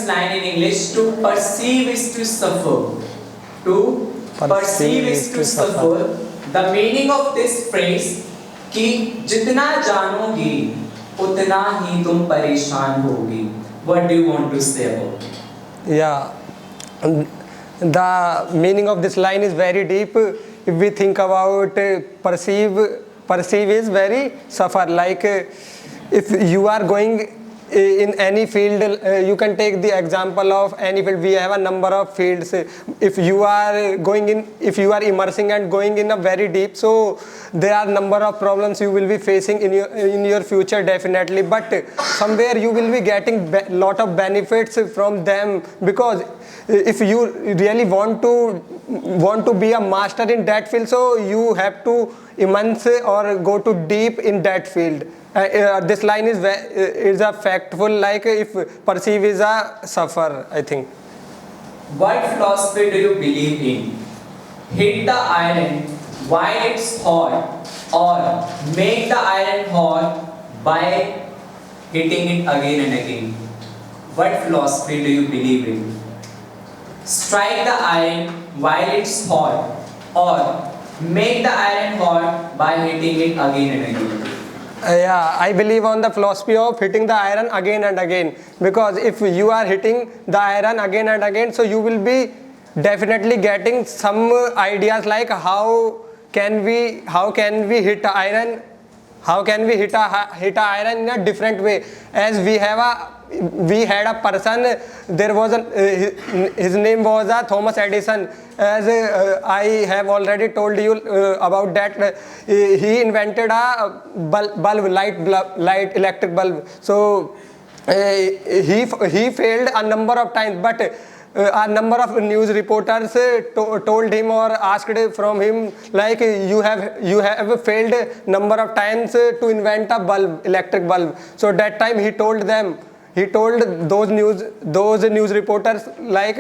line in English. To perceive is to suffer. To perceive is to suffer. The meaning of this phrase कि जितना जानोगी उतना ही तुम परेशान होगी. What do you want to say about it? Yeah, the meaning of this line is very deep. If we think about perceive is very suffer. Like if you are going in any field, you can take the example of any field. We have a number of fields. If you are going in, if you are immersing and going in a very deep, so there are number of problems you will be facing in your future, definitely. But somewhere you will be getting lot of benefits from them, because if you really want to be a master in that field, so you have to immerse or go to deep in that field. This line is a factful, like if perceive is a suffer, I think. What philosophy do you believe in? Hit the iron while it's hot, or make the iron hot by hitting it again and again? What philosophy do you believe in? Strike the iron while it's hot, or make the iron hot by hitting it again and again? Yeah, I believe on the philosophy of hitting the iron again and again, because if you are hitting the iron again and again, so you will be definitely getting some ideas like how can we hit iron, how can we hit a iron in a different way. As we had a person, there was his name was Thomas Edison. As I have already told you about that, he invented a light electric bulb. So he failed a number of times, but a number of news reporters told him or asked from him, like, you have failed number of times to invent a electric bulb. So that time he told those news reporters, like,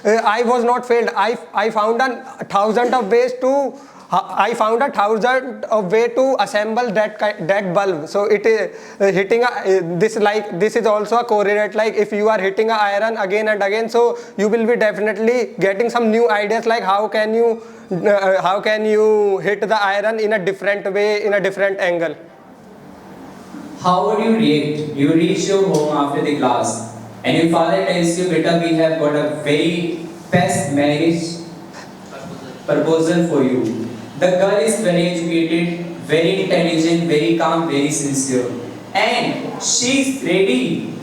I was not failed. I found a thousand of ways to assemble that bulb. So it is hitting this is also a correlate, like if you are hitting a iron again and again, so you will be definitely getting some new ideas, like how can you hit the iron in a different way, in a different angle. How would you react? You reach your home after the class and your father tells you, beta, we have got a very best marriage proposal for you. The girl is very educated, very intelligent, very calm, very sincere, and she is ready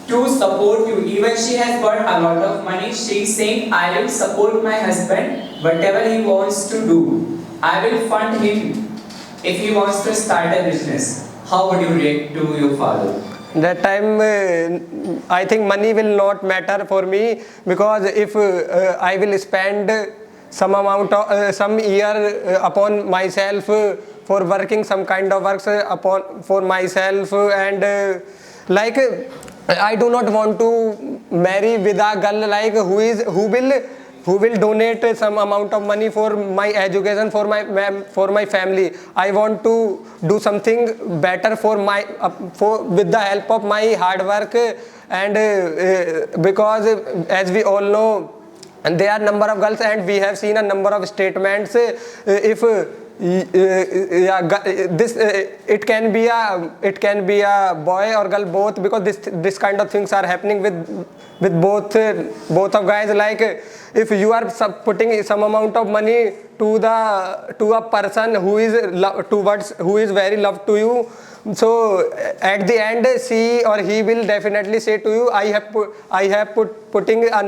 to support you. Even she has got a lot of money. She is saying, I will support my husband, whatever he wants to do. I will fund him if he wants to start a business. How would you react to your father? That time, I think money will not matter for me, because if I will spend some amount of some year upon myself for working some kind of works for myself, and like I do not want to marry with a girl like who will donate some amount of money for my education, for my family. I want to do something better with the help of my hard work, and because as we all know, and there are number of girls, and we have seen a number of statements. If it can be a boy or girl both, because this kind of things are happening with both of guys. Like if you are putting some amount of money to a person who is very loved to you, so at the end she or he will definitely say to you, I have putting a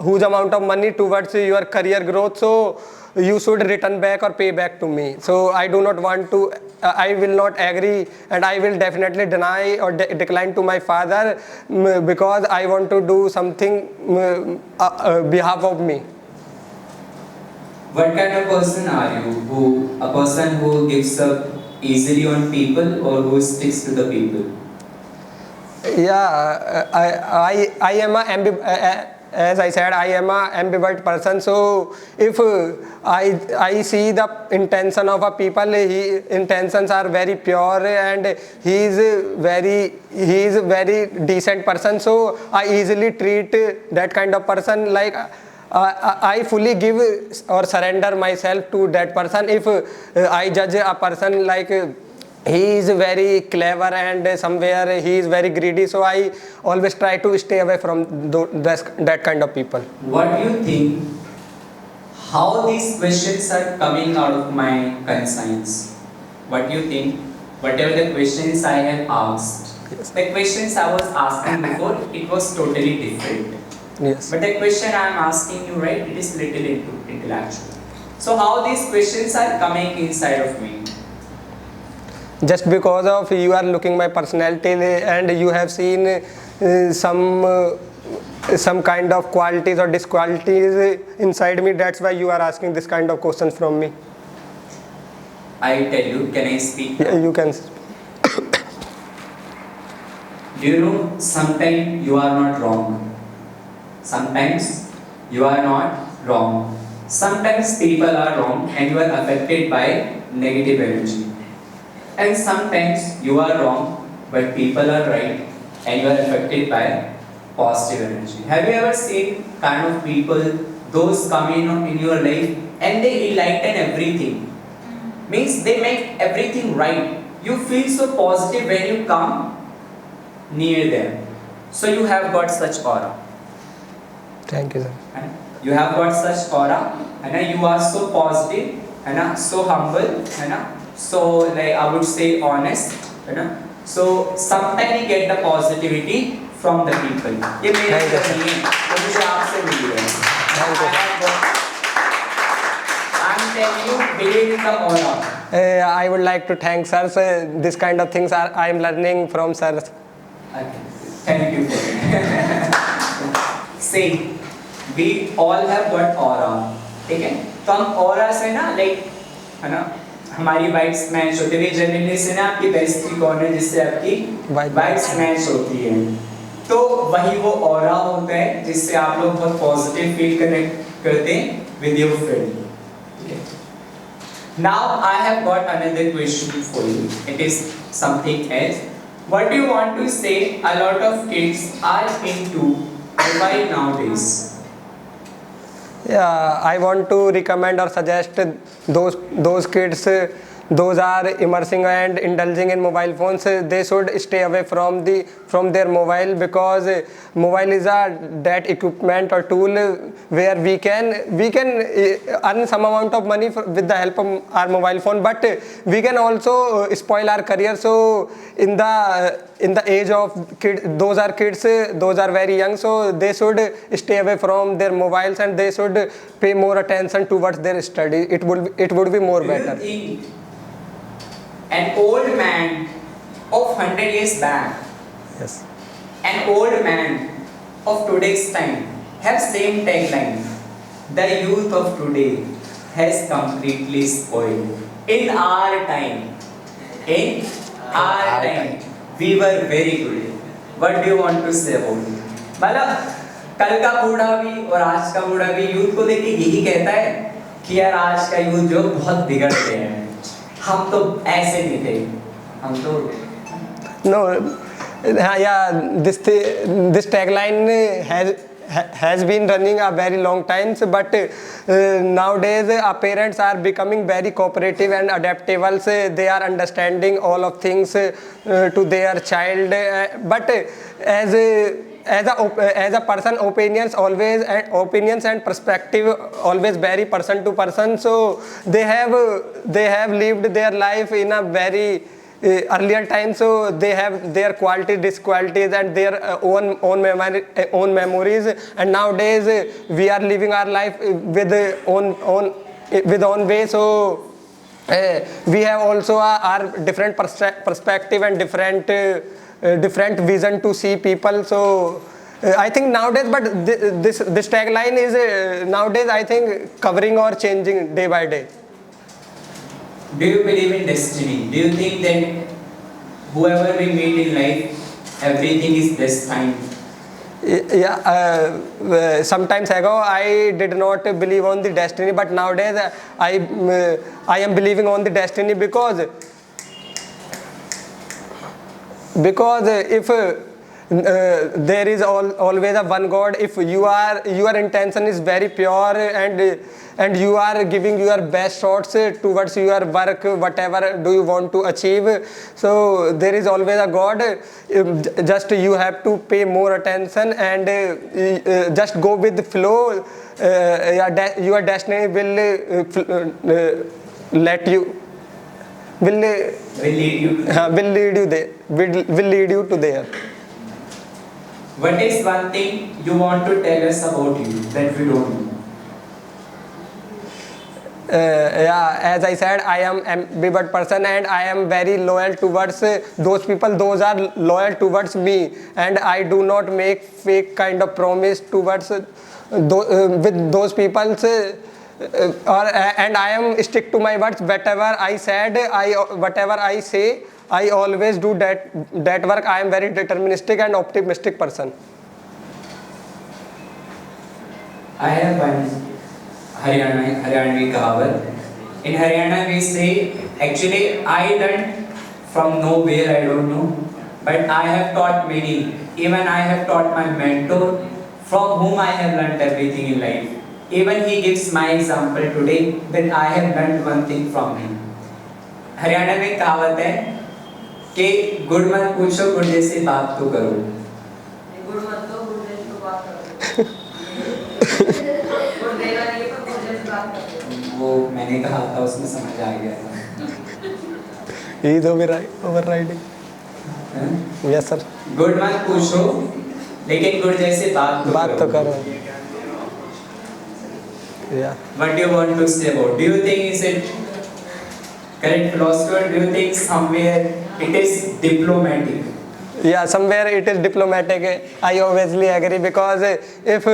huge amount of money towards your career growth, so you should return back or pay back to me. So I do not want to, I will not agree, and I will definitely deny or decline to my father, because I want to do something behalf of me. What kind of person are you? A person who gives up easily on people, or who sticks to the people? Yeah, I am as I said, I am a ambivert person. So if I see the intention of a people, intentions are very pure and he is very decent person. So I easily treat that kind of person like. I fully give or surrender myself to that person. If I judge a person like he is very clever and somewhere he is very greedy, so I always try to stay away from that kind of people. What do you think? How these questions are coming out of my conscience? What do you think? Whatever the questions I have asked, Yes. the questions I was asking before, it was totally different. Yes. But the question I am asking you, right, it is little intellectual. So how these questions are coming inside of me? Just because of you are looking my personality and you have seen some kind of qualities or disqualities inside me, that's why you are asking this kind of questions from me. I tell you, can I speak? Yeah, you can. Do you know, sometimes you are not wrong. Sometimes you are not wrong. Sometimes people are wrong and you are affected by negative energy. And sometimes you are wrong but people are right and you are affected by positive energy. Have you ever seen kind of people, those come in your life and they enlighten everything? Means they make everything right. You feel so positive when you come near them. So you have got such aura. Thank you, sir. And you have got such aura and you are so positive and so humble and so, like I would say, honest. So sometimes you get the positivity from the people. ये मेरी journey है, तो मुझे आपसे मिली है. I'm telling you, believe in the aura. I would like to thank sir. This kind of things I am learning from sir. Okay. Thank you for it. See, we all have got aura. ठीक है? तो हम aura से ना, like, है ना, हमारी vibes match होती है. जनरली से ना आपकी बेस्टी कौन है जिससे आपकी वाइब्स मैच होती है. तो वही वो ऑरा होता है जिससे आप लोग बहुत पॉजिटिव फील कनेक्ट करते हैं with your friend. Now I have got another question for you. It is something else. What do you want to say? A lot of kids are into mobile nowadays. Yeah, I want to recommend or suggest those kids, those are immersing and indulging in mobile phones. They should stay away from their mobile, because mobile is that equipment or tool where we can earn some amount of money with the help of our mobile phone, but we can also spoil our career. So in the age of kids, those are very young, so they should stay away from their mobiles and they should pay more attention towards their study. It would be more better. Do you think an old man of 100 years back, Yes. an old man of today's time have same tagline? The youth of today has completely spoiled. In our time, we were very good. What do you want to say about it? मतलब कल का बूढ़ा भी और आज का बूढ़ा भी यूथ को देख के यही कहता है कि यार आज का यूथ जो बहुत बिगड़ गए हैं. हम तो ऐसे नहीं थे. हम तो No, yeah, this tagline has been running a very long time, but nowadays our parents are becoming very cooperative and adaptable. So they are understanding all of things to their child, but as a person, opinions and perspective always vary person to person. So they have lived their life in a very earlier time, so they have their qualities, disqualities, and their own memories. And nowadays we are living our life with own way. So we have also our different perspective and different vision to see people. So I think nowadays, but this tagline is nowadays I think covering or changing day by day. do you believe in destiny? Do you think that whoever we meet in life, everything is destined? Yeah, sometimes ago I did not believe on the destiny, but nowadays I am believing on the destiny because if there is always a one God, if your intention is very pure and you are giving your best shots towards your work, whatever do you want to achieve, so there is always a God. Just you have to pay more attention and just go with the flow. Your destiny will let you will lead you to will lead you there, will lead you to there. What is one thing you want to tell us about you that we don't know? Yeah, as I said, I am ambivert person and I am very loyal towards those people. Those are loyal towards me, and I do not make fake kind of promise towards with those people. And I am stick to my words. Whatever I said, whatever I say, I always do that work. I am very deterministic and optimistic person. I have one Haryanvi kahavat. In Haryana we say, actually I learned from nowhere, I don't know, but I have taught many. Even I have taught my mentor, from whom I have learned everything in life. Even he gives my example today that I have learned one thing from him. Haryana में कहावत है कि गुड़ मत पूछो गुड़ जैसी बात तो करो. गुड़ मत दो गुड़ जैसी तो बात करो. गुड़ देना नहीं पर गुड़ जैसी बात करो. वो मैंने कहा था उसमें समझ आ गया था. He is overriding. Yes sir. गुड़ मत पूछो लेकिन गुड़ जैसी बात तो करो. Yeah. What do you want to say about? Do you think is it correct philosophy or do you think somewhere it is diplomatic? Yeah, somewhere it is diplomatic. I obviously agree because if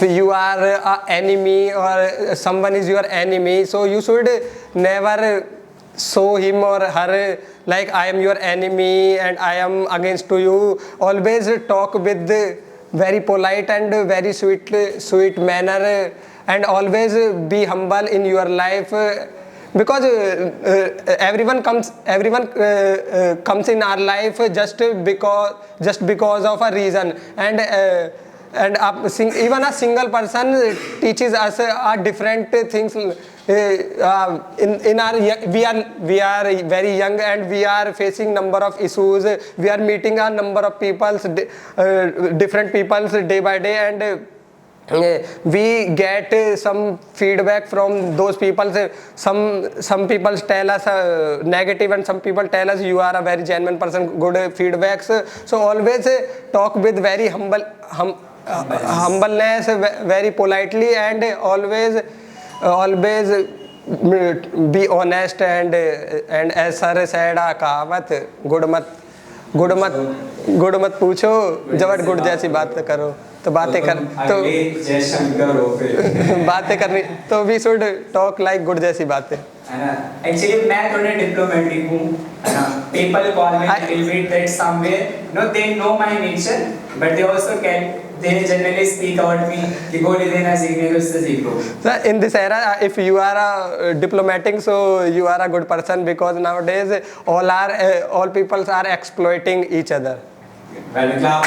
you are an enemy or someone is your enemy, so you should never show him or her like I am your enemy and I am against to you. Always talk with very polite and very sweet manner and always be humble in your life because everyone comes in our life just because of a reason and even a single person teaches us different things. In our we are very young and we are facing number of issues. We are meeting a number of people, different people day by day, and we get some feedback from those people. Some people tell us negative and some people tell us you are a very genuine person, good feedbacks. So always talk with very humbleness, very politely, and always be honest and as sir said कहावत गुड़ मत पूछो जब गुड़ जैसी बात करो तो बातें करनी तो we should talk like गुड़ जैसी बातें. Actually मैं थोड़ा diplomatic हूँ. People call me a little bit that somewhere they know my nature but they generally speak about me कि गोली देना सीखने को उससे सीखो. In this era, if you are a diplomatic, so you are a good person because nowadays all people are exploiting each other. Well,